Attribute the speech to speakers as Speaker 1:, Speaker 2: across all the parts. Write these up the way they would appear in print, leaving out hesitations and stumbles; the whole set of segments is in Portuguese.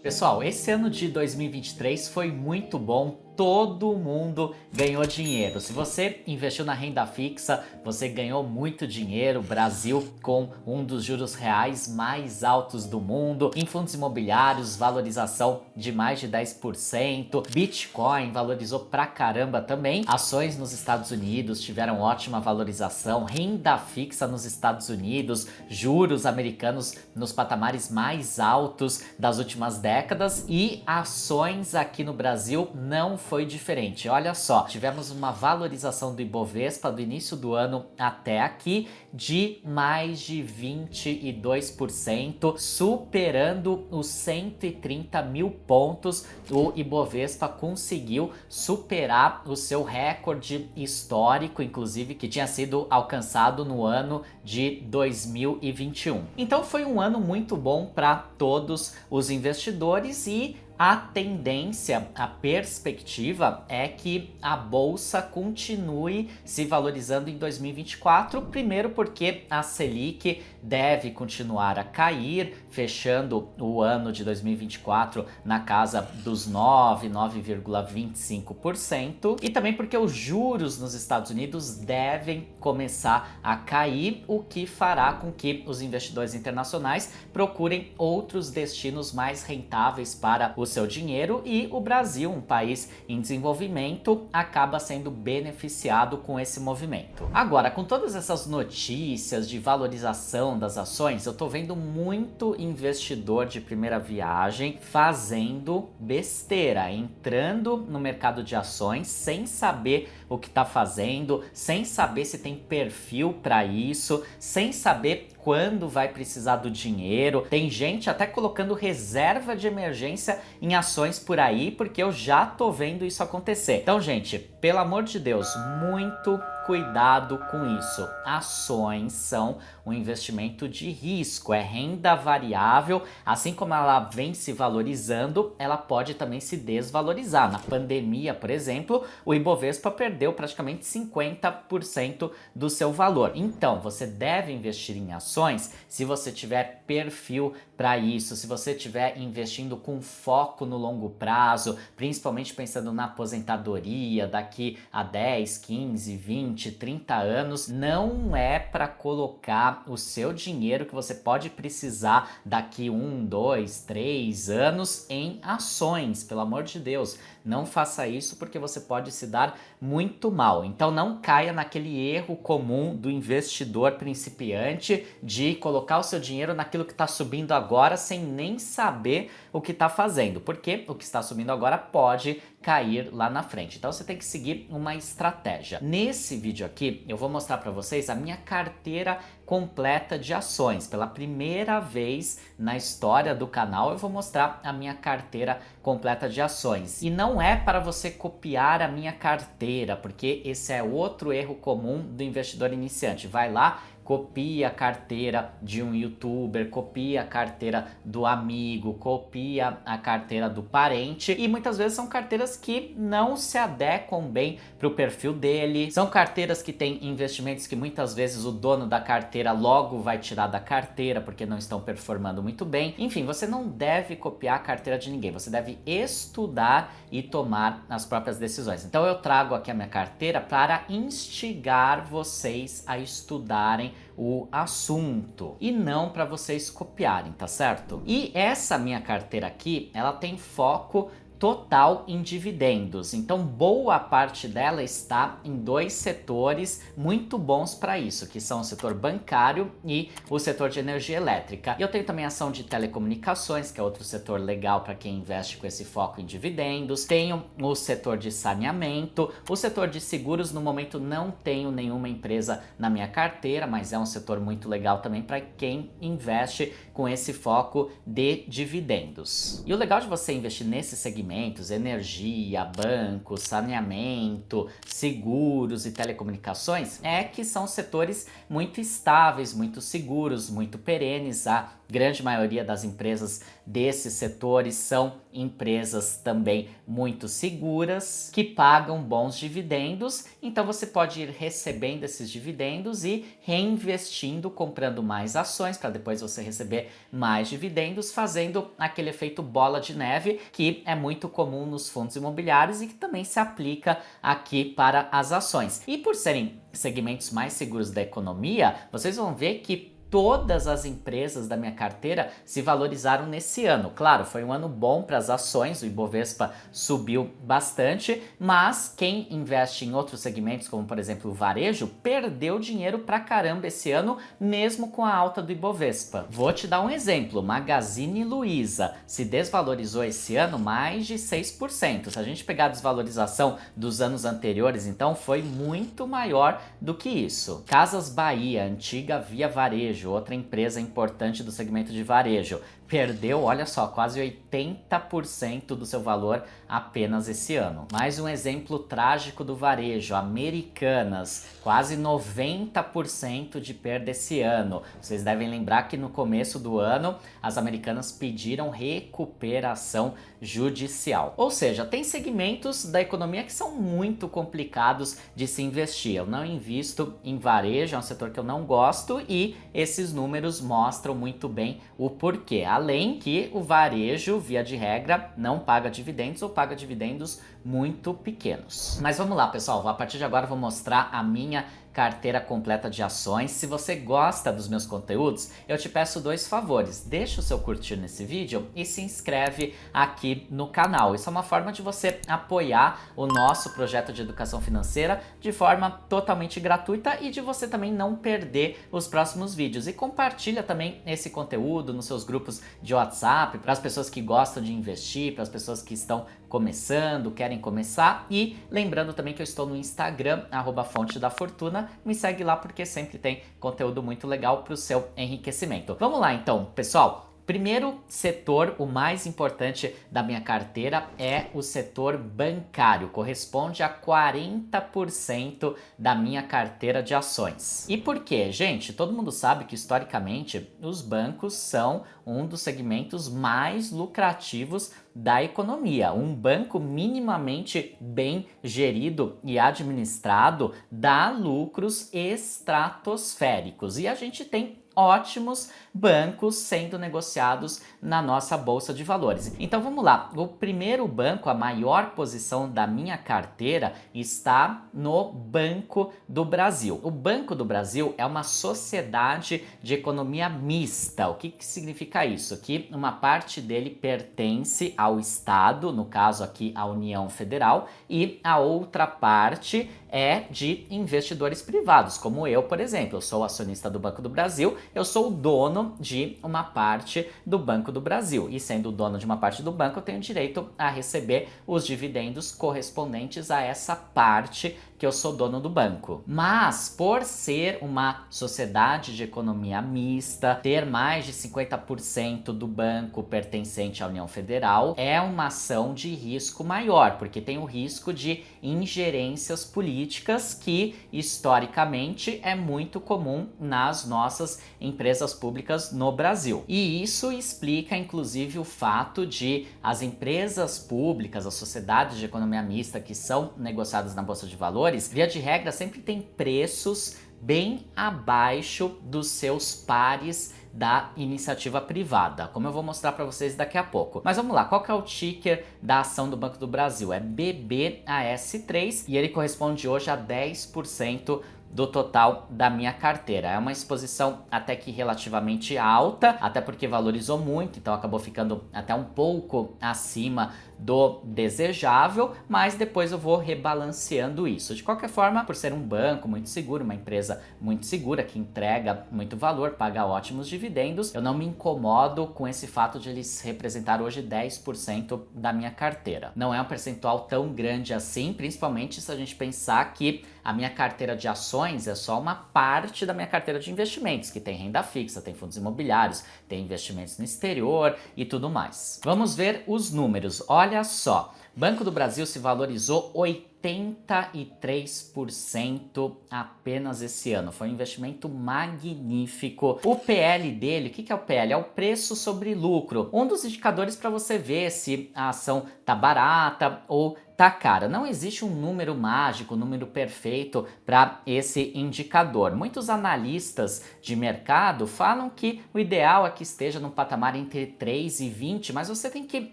Speaker 1: Pessoal, esse ano de 2023 foi muito bom. Todo mundo ganhou dinheiro. Se você investiu na renda fixa, você ganhou muito dinheiro. Brasil com um dos juros reais mais altos do mundo. Em fundos imobiliários, valorização de mais de 10%. Bitcoin valorizou pra caramba também. Ações nos Estados Unidos tiveram ótima valorização. Renda fixa nos Estados Unidos, juros americanos nos patamares mais altos das últimas décadas. E ações aqui no Brasil não foi diferente. Olha só, tivemos uma valorização do Ibovespa do início do ano até aqui de mais de 22%, superando os 130 mil pontos. O Ibovespa conseguiu superar o seu recorde histórico, inclusive, que tinha sido alcançado no ano de 2021. Então foi um ano muito bom para todos os investidores e a tendência, a perspectiva é que a bolsa continue se valorizando em 2024, primeiro porque a Selic deve continuar a cair, fechando o ano de 2024 na casa dos 9,25%, e também porque os juros nos Estados Unidos devem começar a cair, o que fará com que os investidores internacionais procurem outros destinos mais rentáveis para o seu dinheiro, e o Brasil, um país em desenvolvimento, acaba sendo beneficiado com esse movimento. Agora, com todas essas notícias de valorização das ações, eu tô vendo muito investidor de primeira viagem fazendo besteira, entrando no mercado de ações sem saber o que tá fazendo, sem saber se tem perfil para isso, sem saber quando vai precisar do dinheiro. Tem gente até colocando reserva de emergência em ações por aí, porque eu já tô vendo isso acontecer. Então, gente, pelo amor de Deus, muito cuidado com isso. Ações são um investimento de risco, é renda variável, assim como ela vem se valorizando, ela pode também se desvalorizar. Na pandemia, por exemplo, o Ibovespa perdeu praticamente 50% do seu valor. Então, você deve investir em ações se você tiver perfil para isso, se você estiver investindo com foco no longo prazo, principalmente pensando na aposentadoria daqui a 10, 15, 20, 30 anos, não é para colocar o seu dinheiro que você pode precisar daqui 1, 2, 3 anos em ações, pelo amor de Deus. Não faça isso porque você pode se dar muito mal. Então não caia naquele erro comum do investidor principiante de colocar o seu dinheiro naquilo que está subindo agora sem nem saber o que está fazendo, porque o que está subindo agora pode cair lá na frente. Então você tem que seguir uma estratégia. Nesse vídeo aqui eu vou mostrar para vocês a minha carteira completa de ações. Pela primeira vez na história do canal eu vou mostrar a minha carteira completa de ações. E não é para você copiar a minha carteira, porque esse é outro erro comum do investidor iniciante. Vai lá, copia a carteira de um youtuber, copia a carteira do amigo, copia a carteira do parente, e muitas vezes são carteiras que não se adequam bem para o perfil dele, são carteiras que têm investimentos que muitas vezes o dono da carteira logo vai tirar da carteira porque não estão performando muito bem. Enfim, você não deve copiar a carteira de ninguém, você deve estudar e tomar as próprias decisões. Então eu trago aqui a minha carteira para instigar vocês a estudarem o assunto e não para vocês copiarem, tá certo? E essa minha carteira aqui, ela tem foco total em dividendos. Então, boa parte dela está em dois setores muito bons para isso, que são o setor bancário e o setor de energia elétrica. E eu tenho também ação de telecomunicações, que é outro setor legal para quem investe com esse foco em dividendos. Tenho o setor de saneamento, o setor de seguros. No momento não tenho nenhuma empresa na minha carteira, mas é um setor muito legal também para quem investe com esse foco de dividendos. E o legal de você investir nesse segmento, energia, banco, saneamento, seguros e telecomunicações, é que são setores muito estáveis, muito seguros, muito perenes. A grande maioria das empresas desses setores são empresas também muito seguras, que pagam bons dividendos, então você pode ir recebendo esses dividendos e reinvestindo, comprando mais ações para depois você receber mais dividendos, fazendo aquele efeito bola de neve que é muito comum nos fundos imobiliários e que também se aplica aqui para as ações. E por serem segmentos mais seguros da economia, vocês vão ver que todas as empresas da minha carteira se valorizaram nesse ano. Claro, foi um ano bom para as ações, o Ibovespa subiu bastante, mas quem investe em outros segmentos, como por exemplo o varejo, perdeu dinheiro pra caramba esse ano, mesmo com a alta do Ibovespa. Vou te dar um exemplo, Magazine Luiza se desvalorizou esse ano mais de 6%. Se a gente pegar a desvalorização dos anos anteriores, então foi muito maior do que isso. Casas Bahia, antiga Via Varejo, outra empresa importante do segmento de varejo, perdeu, olha só, quase 80% do seu valor apenas esse ano. Mais um exemplo trágico do varejo, Americanas, quase 90% de perda esse ano. Vocês devem lembrar que no começo do ano as Americanas pediram recuperação judicial. Ou seja, tem segmentos da economia que são muito complicados de se investir. Eu não invisto em varejo, é um setor que eu não gosto e esses números mostram muito bem o porquê. Além que o varejo, via de regra, não paga dividendos ou paga dividendos muito pequenos. Mas vamos lá, pessoal. A partir de agora eu vou mostrar a minha carteira completa de ações. Se você gosta dos meus conteúdos, eu te peço dois favores. Deixa o seu curtir nesse vídeo e se inscreve aqui no canal. Isso é uma forma de você apoiar o nosso projeto de educação financeira de forma totalmente gratuita e de você também não perder os próximos vídeos. E compartilha também esse conteúdo nos seus grupos de WhatsApp para as pessoas que gostam de investir, para as pessoas que estão começando, querem começar. E lembrando também que eu estou no Instagram, @fonte da fortuna. Me segue lá porque sempre tem conteúdo muito legal para o seu enriquecimento. Vamos lá então, pessoal. Primeiro setor, o mais importante da minha carteira é o setor bancário, corresponde a 40% da minha carteira de ações. E por quê? Gente, todo mundo sabe que historicamente os bancos são um dos segmentos mais lucrativos da economia. Um banco minimamente bem gerido e administrado dá lucros estratosféricos e a gente tem ótimos bancos sendo negociados na nossa bolsa de valores. Então vamos lá, o primeiro banco, a maior posição da minha carteira está no Banco do Brasil. O Banco do Brasil é uma sociedade de economia mista. O que significa isso? Que uma parte dele pertence ao Estado, no caso aqui a União Federal, e a outra parte é de investidores privados, como eu, por exemplo. Eu sou acionista do Banco do Brasil, eu sou o dono de uma parte do Banco do Brasil. E sendo o dono de uma parte do banco, eu tenho direito a receber os dividendos correspondentes a essa parte que eu sou dono do banco. Mas, por ser uma sociedade de economia mista, ter mais de 50% do banco pertencente à União Federal, é uma ação de risco maior, porque tem o risco de ingerências políticas que, historicamente, é muito comum nas nossas empresas públicas no Brasil. E isso explica, inclusive, o fato de as empresas públicas, as sociedades de economia mista que são negociadas na Bolsa de Valores, via de regra, sempre tem preços bem abaixo dos seus pares da iniciativa privada, como eu vou mostrar para vocês daqui a pouco. Mas vamos lá, qual que é o ticker da ação do Banco do Brasil? É BBAS3 e ele corresponde hoje a 10% do total da minha carteira. É uma exposição até que relativamente alta, até porque valorizou muito, então acabou ficando até um pouco acima do desejável, mas depois eu vou rebalanceando isso. De qualquer forma, por ser um banco muito seguro, uma empresa muito segura que entrega muito valor, paga ótimos dividendos, eu não me incomodo com esse fato de eles representar hoje 10% da minha carteira. Não é um percentual tão grande assim, principalmente se a gente pensar que a minha carteira de ações é só uma parte da minha carteira de investimentos, que tem renda fixa, tem fundos imobiliários, tem investimentos no exterior e tudo mais. Vamos ver os números. Olha só, Banco do Brasil se valorizou 83% apenas esse ano. Foi um investimento magnífico. O PL dele, o que é o PL? É o preço sobre lucro. Um dos indicadores para você ver se a ação tá barata ou tá cara. Não existe um número mágico, um número perfeito para esse indicador. Muitos analistas de mercado falam que o ideal é que esteja num patamar entre 3 e 20, mas você tem que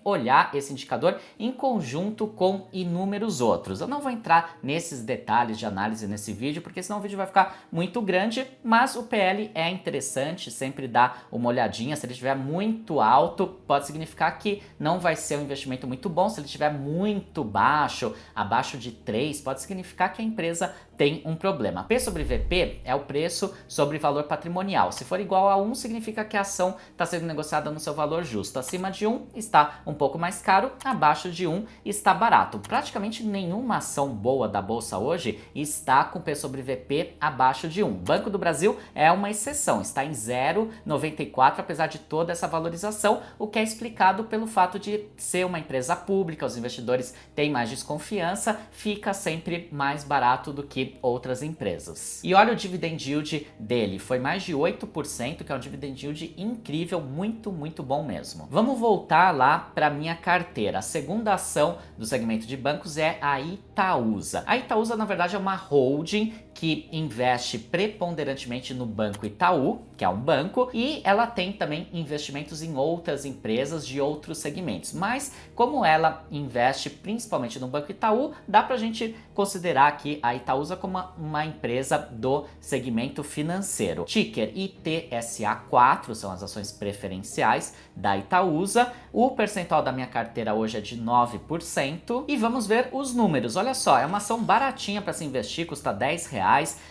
Speaker 1: olhar esse indicador em conjunto com inúmeros outros. Eu não vou entrar nesses detalhes de análise nesse vídeo, porque senão o vídeo vai ficar muito grande, mas o PL é interessante, sempre dá uma olhadinha. Se ele estiver muito alto, pode significar que não vai ser um investimento muito bom. Se ele estiver muito baixo, abaixo de 3, pode significar que a empresa tem um problema. P sobre VP é o preço sobre valor patrimonial. Se for igual a 1, significa que a ação está sendo negociada no seu valor justo. Acima de 1 está um pouco mais caro, abaixo de 1 está barato. Praticamente nenhuma ação boa da bolsa hoje está com P sobre VP abaixo de 1. Banco do Brasil é uma exceção, está em 0,94 apesar de toda essa valorização, o que é explicado pelo fato de ser uma empresa pública, os investidores têm mais desconfiança, fica sempre mais barato do que outras empresas. E olha o dividend yield dele, foi mais de 8%, que é um dividend yield incrível, muito bom mesmo. Vamos voltar lá para minha carteira. A segunda ação do segmento de bancos é a Itaúsa. A Itaúsa, na verdade, é uma holding que investe preponderantemente no Banco Itaú, que é um banco, e ela tem também investimentos em outras empresas de outros segmentos. Mas como ela investe principalmente no Banco Itaú, dá pra gente considerar aqui a Itaúsa como uma empresa do segmento financeiro. Ticker ITSA4 são as ações preferenciais da Itaúsa. O percentual da minha carteira hoje é de 9%. E vamos ver os números. Olha só, é uma ação baratinha para se investir, custa R$10.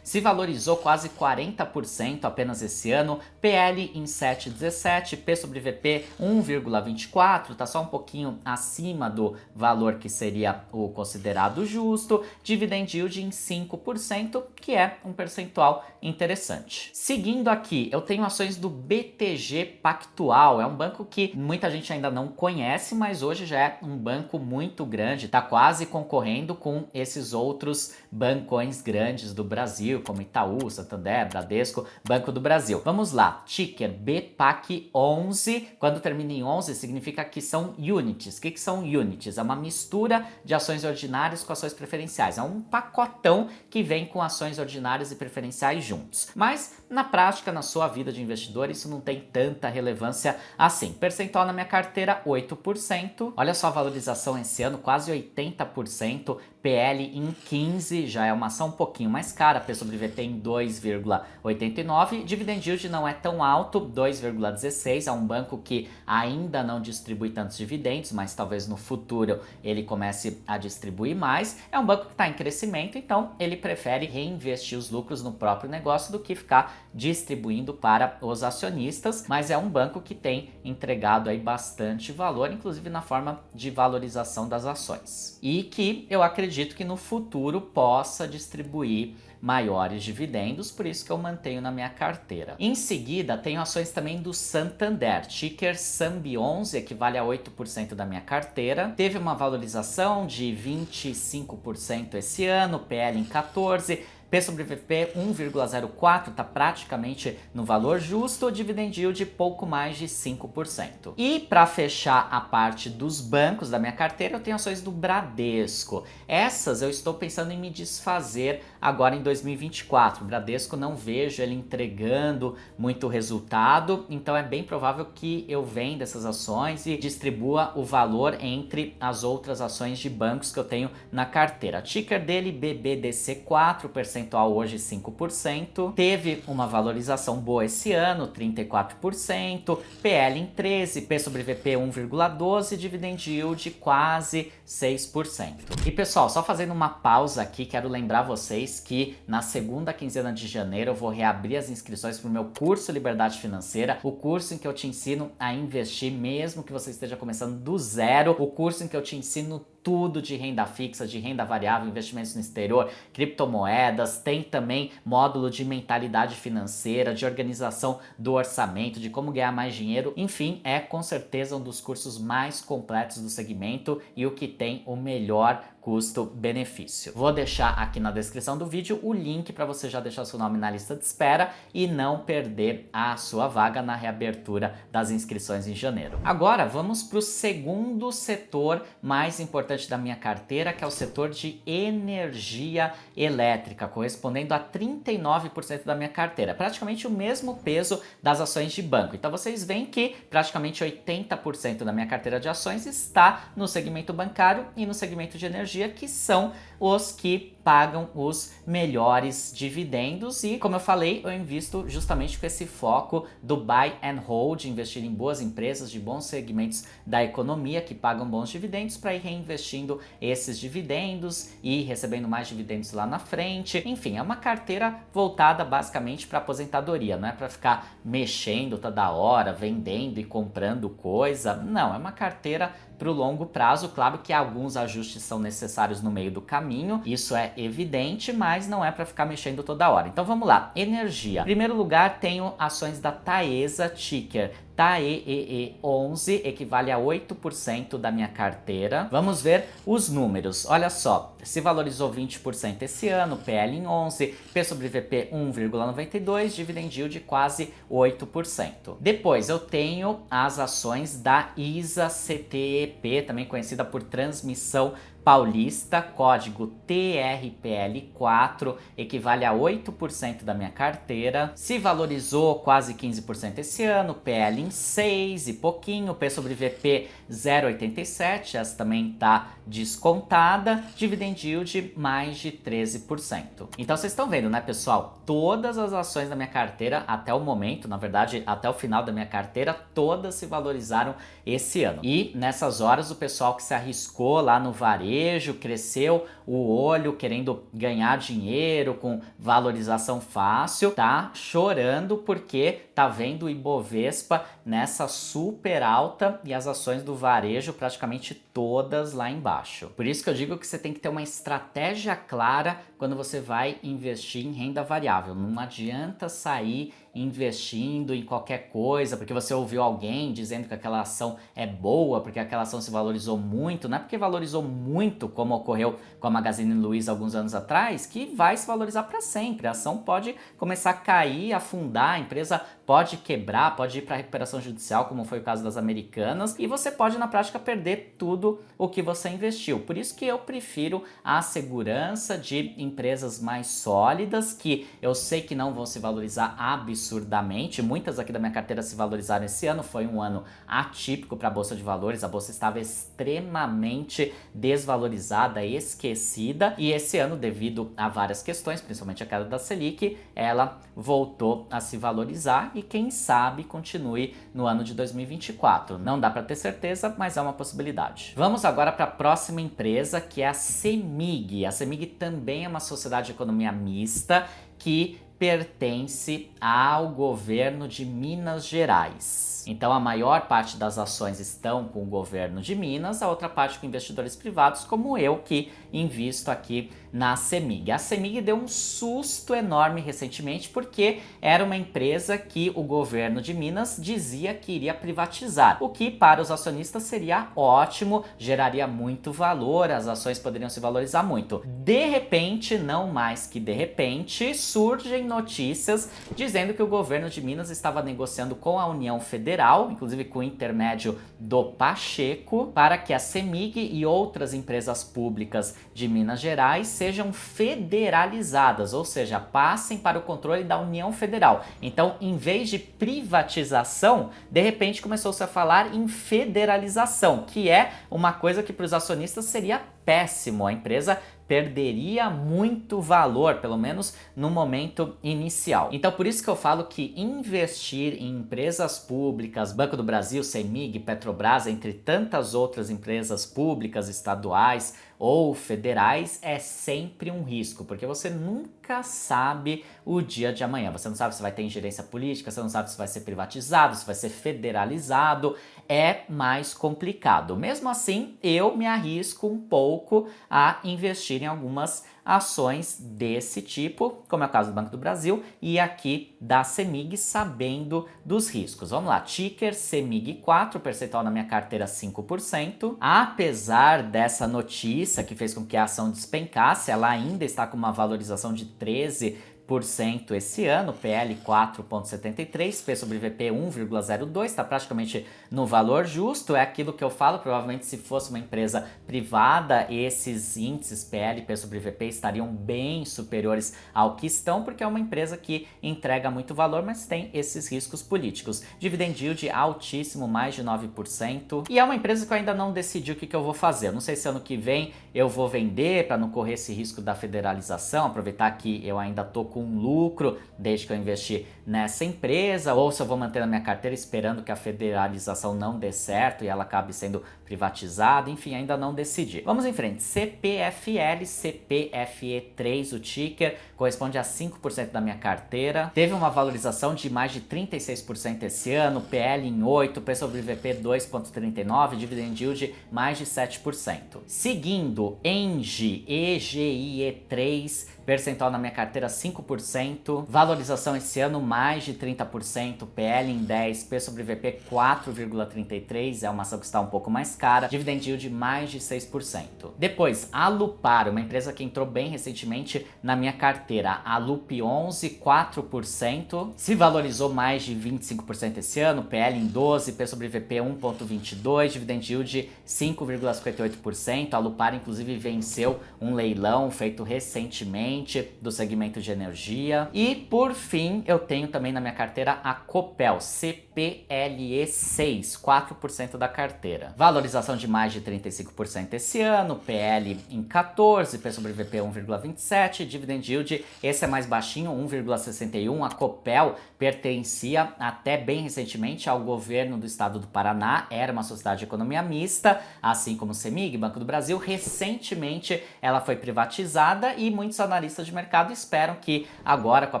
Speaker 1: Se valorizou quase 40% apenas esse ano, PL em 7,17, P sobre VP 1,24, tá só um pouquinho acima do valor que seria o considerado justo, dividend yield em 5%, que é um percentual interessante. Seguindo aqui, eu tenho ações do BTG Pactual, é um banco que muita gente ainda não conhece, mas hoje já é um banco muito grande, tá quase concorrendo com esses outros bancões grandes do Brasil, como Itaú, Santander, Bradesco, Banco do Brasil. Vamos lá, ticker BPAC11, quando termina em 11 significa que são units. O que são units? É uma mistura de ações ordinárias com ações preferenciais, é um pacotão que vem com ações ordinárias e preferenciais juntos. Mas na prática, na sua vida de investidor, isso não tem tanta relevância assim. Percentual na minha carteira, 8%. Olha só a valorização esse ano, quase 80%. PL em 15, já é uma ação um pouquinho mais cara, P sobre VP em 2,89, dividend yield não é tão alto, 2,16, é um banco que ainda não distribui tantos dividendos, mas talvez no futuro ele comece a distribuir mais. É um banco que está em crescimento, então ele prefere reinvestir os lucros no próprio negócio do que ficar distribuindo para os acionistas, mas é um banco que tem entregado aí bastante valor, inclusive na forma de valorização das ações, e que eu acredito que no futuro possa distribuir maiores dividendos, por isso que eu mantenho na minha carteira. Em seguida, tenho ações também do Santander, ticker SAMB11, equivale a 8% da minha carteira. Teve uma valorização de 25% esse ano, PL em 14%, P sobre VP 1,04, está praticamente no valor justo, dividend yield pouco mais de 5%. E para fechar a parte dos bancos da minha carteira, eu tenho ações do Bradesco. Essas eu estou pensando em me desfazer agora em 2024. O Bradesco não vejo ele entregando muito resultado, então é bem provável que eu venda essas ações e distribua o valor entre as outras ações de bancos que eu tenho na carteira. Ticker dele BBDC4, percentual hoje 5%, teve uma valorização boa esse ano, 34%, PL em 13%, P sobre VP 1,12%, dividend yield quase 6%. E pessoal, só fazendo uma pausa aqui, quero lembrar vocês que na segunda quinzena de janeiro eu vou reabrir as inscrições para o meu curso Liberdade Financeira, o curso em que eu te ensino a investir mesmo que você esteja começando do zero, o curso em que eu te ensino tudo de renda fixa, de renda variável, investimentos no exterior, criptomoedas, tem também módulo de mentalidade financeira, de organização do orçamento, de como ganhar mais dinheiro. Enfim, é com certeza um dos cursos mais completos do segmento e o que tem o melhor custo-benefício. Vou deixar aqui na descrição do vídeo o link para você já deixar seu nome na lista de espera e não perder a sua vaga na reabertura das inscrições em janeiro. Agora vamos para o segundo setor mais importante da minha carteira, que é o setor de energia elétrica, correspondendo a 39% da minha carteira, praticamente o mesmo peso das ações de banco. Então vocês veem que praticamente 80% da minha carteira de ações está no segmento bancário e no segmento de energia, que são os que pagam os melhores dividendos e, como eu falei, eu invisto justamente com esse foco do buy and hold, investir em boas empresas de bons segmentos da economia que pagam bons dividendos para ir reinvestindo esses dividendos e recebendo mais dividendos lá na frente. Enfim, é uma carteira voltada basicamente para aposentadoria, não é para ficar mexendo toda hora, vendendo e comprando coisa. Não, é uma carteira para o longo prazo. Claro que alguns ajustes são necessários no meio do caminho, isso é evidente, mas não é para ficar mexendo toda hora. Então vamos lá, energia. Em primeiro lugar, tenho ações da Taesa, ticker TAEEE11, equivale a 8% da minha carteira. Vamos ver os números. Olha só, se valorizou 20% esse ano, PL em 11, P sobre VP 1,92, dividend yield de quase 8%. Depois eu tenho as ações da ISA CTEP, também conhecida por Transmissão Paulista, código TRPL4, equivale a 8% da minha carteira. Se valorizou quase 15% esse ano, PL em 6 e pouquinho, P sobre VP 0,87, essa também está descontada, dividend yield mais de 13%. Então vocês estão vendo, né, pessoal? Todas as ações da minha carteira até o momento, na verdade até o final da minha carteira, todas se valorizaram esse ano. E nessas horas o pessoal que se arriscou lá no varejo, cresceu o olho querendo ganhar dinheiro com valorização fácil, tá chorando porque tá vendo o Ibovespa nessa super alta e as ações do varejo praticamente todas lá embaixo. Por isso que eu digo que você tem que ter uma estratégia clara quando você vai investir em renda variável. Não adianta sair investindo em qualquer coisa porque você ouviu alguém dizendo que aquela ação é boa, porque aquela ação se valorizou muito. Não é porque valorizou muito, como ocorreu com a Magazine Luiza alguns anos atrás, que vai se valorizar para sempre. A ação pode começar a cair, afundar, a empresa pode quebrar, pode ir para recuperação judicial, como foi o caso das Americanas, e você pode na prática perder tudo o que você investiu. Por isso que eu prefiro a segurança de empresas mais sólidas, que eu sei que não vão se valorizar absurdamente. Muitas aqui da minha carteira se valorizaram esse ano, foi um ano atípico para a Bolsa de Valores, a Bolsa estava extremamente desvalorizada, esquecida, e esse ano, devido a várias questões, principalmente a queda da Selic, ela voltou a se valorizar e quem sabe continue no ano de 2024. Não dá para ter certeza, mas é uma possibilidade. Vamos agora para a próxima empresa, que é a CEMIG. A CEMIG também é uma sociedade de economia mista que pertence ao governo de Minas Gerais. Então a maior parte das ações estão com o governo de Minas, a outra parte com investidores privados, como eu que invisto aqui na CEMIG. A CEMIG deu um susto enorme recentemente porque era uma empresa que o governo de Minas dizia que iria privatizar, o que para os acionistas seria ótimo, geraria muito valor, as ações poderiam se valorizar muito. De repente, não mais que de repente, surgem notícias dizendo que o governo de Minas estava negociando com a União Federal, inclusive com o intermédio do Pacheco, para que a CEMIG e outras empresas públicas de Minas Gerais sejam federalizadas, ou seja, passem para o controle da União Federal. Então, em vez de privatização, de repente começou-se a falar em federalização, que é uma coisa que para os acionistas seria péssimo. A empresa perderia muito valor, pelo menos no momento inicial. Então por isso que eu falo que investir em empresas públicas, Banco do Brasil, CEMIG, Petrobras, entre tantas outras empresas públicas, estaduais ou federais, é sempre um risco, porque você nunca sabe o dia de amanhã. Você não sabe se vai ter ingerência política, você não sabe se vai ser privatizado, se vai ser federalizado. É mais complicado. Mesmo assim, eu me arrisco um pouco a investir em algumas ações desse tipo, como é o caso do Banco do Brasil e aqui da CEMIG, sabendo dos riscos. Vamos lá, ticker CEMIG 4, percentual na minha carteira 5%. Apesar dessa notícia que fez com que a ação despencasse, ela ainda está com uma valorização de 13% esse ano, PL 4,73, P sobre VP 1,02, está praticamente no valor justo. É aquilo que eu falo, provavelmente se fosse uma empresa privada, esses índices PL, P sobre VP estariam bem superiores ao que estão, porque é uma empresa que entrega muito valor, mas tem esses riscos políticos. Dividend yield altíssimo, mais de 9%, e é uma empresa que eu ainda não decidi o que eu vou fazer. Eu não sei se ano que vem eu vou vender para não correr esse risco da federalização, aproveitar que eu ainda tô com um lucro desde que eu investi nessa empresa, ou se eu vou manter na minha carteira esperando que a federalização não dê certo e ela acabe sendo privatizada, enfim, ainda não decidi. Vamos em frente, CPFL, CPFE3, o ticker, corresponde a 5% da minha carteira, teve uma valorização de mais de 36% esse ano, PL em 8, P sobre VP 2,39, dividend yield mais de 7%. Seguindo, ENGIE, EGIE3, percentual na minha carteira 5%, valorização esse ano mais de 30%, PL em 10, P sobre VP 4,33, é uma ação que está um pouco mais cara, dividend yield mais de 6%. Depois, Alupar, uma empresa que entrou bem recentemente na minha carteira, Alup 11, 4%, se valorizou mais de 25% esse ano, PL em 12, P sobre VP 1,22, dividend yield 5,58%, Alupar inclusive venceu um leilão feito recentemente do segmento de energia. E por fim, eu tenho também na minha carteira a Copel, CPLE6, 4% da carteira. Valorização de mais de 35% esse ano, PL em 14, P sobre VP 1,27, dividend yield, esse é mais baixinho, 1,61. A Copel pertencia até bem recentemente ao governo do estado do Paraná, era uma sociedade de economia mista, assim como o CEMIG, Banco do Brasil. Recentemente ela foi privatizada e muitos analistas de mercado esperam que agora com a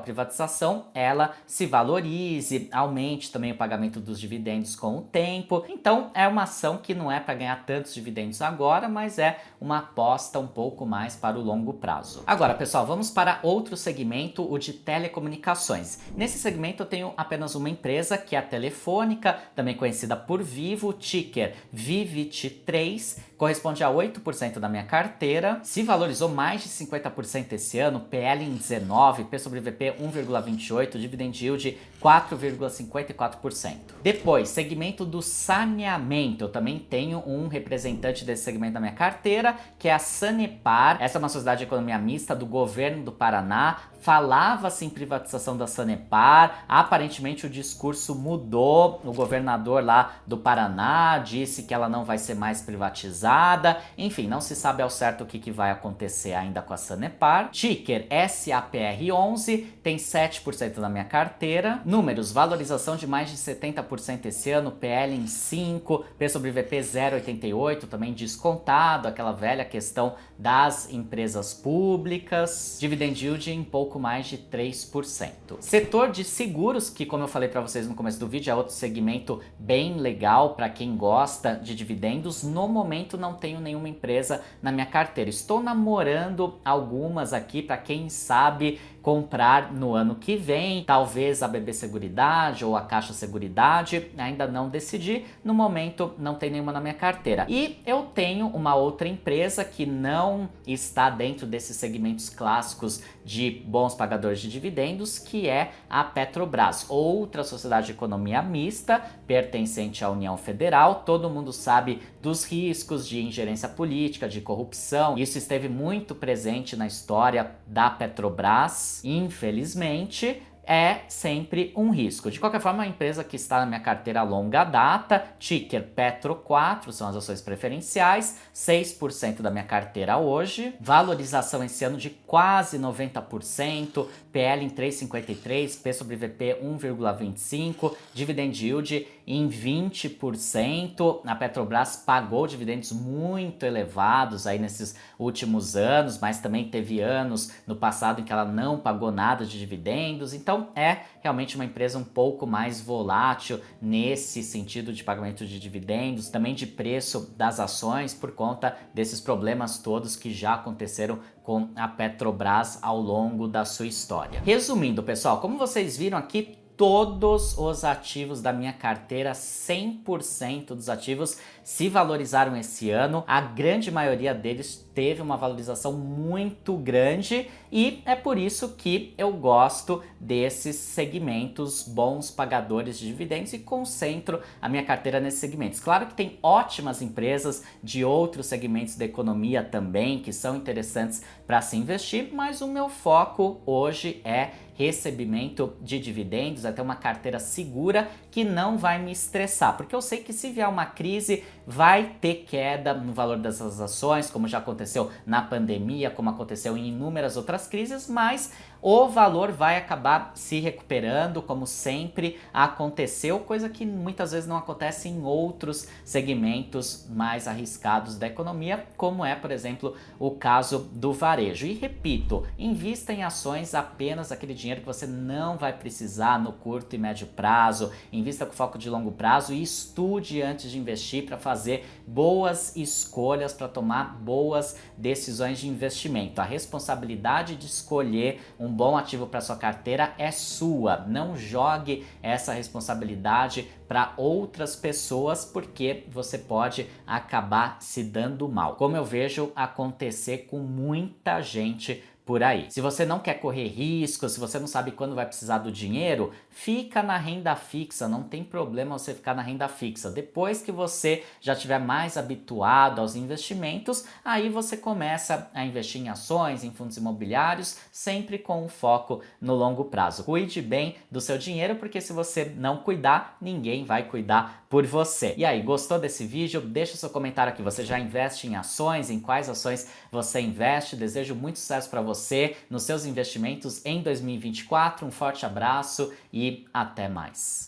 Speaker 1: privatização ela se valorize, aumente também o pagamento dos dividendos com o tempo. Então é uma ação que não é para ganhar tantos dividendos agora, mas é uma aposta um pouco mais para o longo prazo. Agora, pessoal, vamos para outro segmento, o de telecomunicações. Nesse segmento eu tenho apenas uma empresa, que é a Telefônica, também conhecida por Vivo, ticker VIVIT3, corresponde a 8% da minha carteira, se valorizou mais de 50% esse ano, PL em 19, P sobre VP 1,28, dividend yield 4,54%. Depois, segmento do saneamento, eu também tenho um representante desse segmento na minha carteira, que é a Sanepar. Essa é uma sociedade de economia mista do governo do Paraná. Falava-se em privatização da Sanepar, aparentemente o discurso mudou, o governador lá do Paraná disse que ela não vai ser mais privatizada, enfim, não se sabe ao certo o que vai acontecer ainda com a Sanepar. Ticker SAPR11, tem 7% na minha carteira. Números, valorização de mais de 70% esse ano, PL em 5, P sobre VP 0,88, também descontado, aquela velha questão das empresas públicas, dividend yield em pouco mais de 3%. Setor de seguros, que como eu falei para vocês no começo do vídeo, é outro segmento bem legal para quem gosta de dividendos. No momento não tenho nenhuma empresa na minha carteira. Estou namorando algumas aqui para quem sabe comprar no ano que vem, talvez a BB Seguridade ou a Caixa Seguridade, ainda não decidi, no momento não tem nenhuma na minha carteira. E eu tenho uma outra empresa que não está dentro desses segmentos clássicos de bons pagadores de dividendos, que é a Petrobras, outra sociedade de economia mista, pertencente à União Federal. Todo mundo sabe dos riscos de ingerência política, de corrupção, isso esteve muito presente na história da Petrobras, infelizmente, é sempre um risco. De qualquer forma, a empresa que está na minha carteira a longa data, ticker Petro 4, são as ações preferenciais, 6% da minha carteira hoje, valorização esse ano de quase 90%, PL em 3,53, P sobre VP 1,25, dividend yield em 20%. A Petrobras pagou dividendos muito elevados aí nesses últimos anos, mas também teve anos no passado em que ela não pagou nada de dividendos. Então é realmente uma empresa um pouco mais volátil nesse sentido de pagamento de dividendos, também de preço das ações por conta desses problemas todos que já aconteceram com a Petrobras ao longo da sua história. Resumindo, pessoal, como vocês viram aqui, todos os ativos da minha carteira, 100% dos ativos se valorizaram esse ano. A grande maioria deles teve uma valorização muito grande e é por isso que eu gosto desses segmentos bons pagadores de dividendos e concentro a minha carteira nesses segmentos. Claro que tem ótimas empresas de outros segmentos da economia também que são interessantes para se investir, mas o meu foco hoje é recebimento de dividendos, até uma carteira segura que não vai me estressar, porque eu sei que se vier uma crise vai ter queda no valor dessas ações, como já aconteceu na pandemia, como aconteceu em inúmeras outras crises, mas o valor vai acabar se recuperando, como sempre aconteceu, coisa que muitas vezes não acontece em outros segmentos mais arriscados da economia, como é, por exemplo, o caso do varejo. E repito, invista em ações apenas aquele dinheiro que você não vai precisar no curto e médio prazo, invista com foco de longo prazo e estude antes de investir para fazer boas escolhas, para tomar boas decisões de investimento. A responsabilidade de escolher um bom ativo para sua carteira é sua. Não jogue essa responsabilidade para outras pessoas, porque você pode acabar se dando mal, como eu vejo acontecer com muita gente por aí. Se você não quer correr risco, se você não sabe quando vai precisar do dinheiro, fica na renda fixa, não tem problema você ficar na renda fixa. Depois que você já estiver mais habituado aos investimentos, aí você começa a investir em ações, em fundos imobiliários, sempre com um foco no longo prazo. Cuide bem do seu dinheiro, porque se você não cuidar, ninguém vai cuidar por você. E aí, gostou desse vídeo? Deixa seu comentário aqui. Você já investe em ações? Em quais ações você investe? Desejo muito sucesso para você nos seus investimentos em 2024. Um forte abraço e até mais.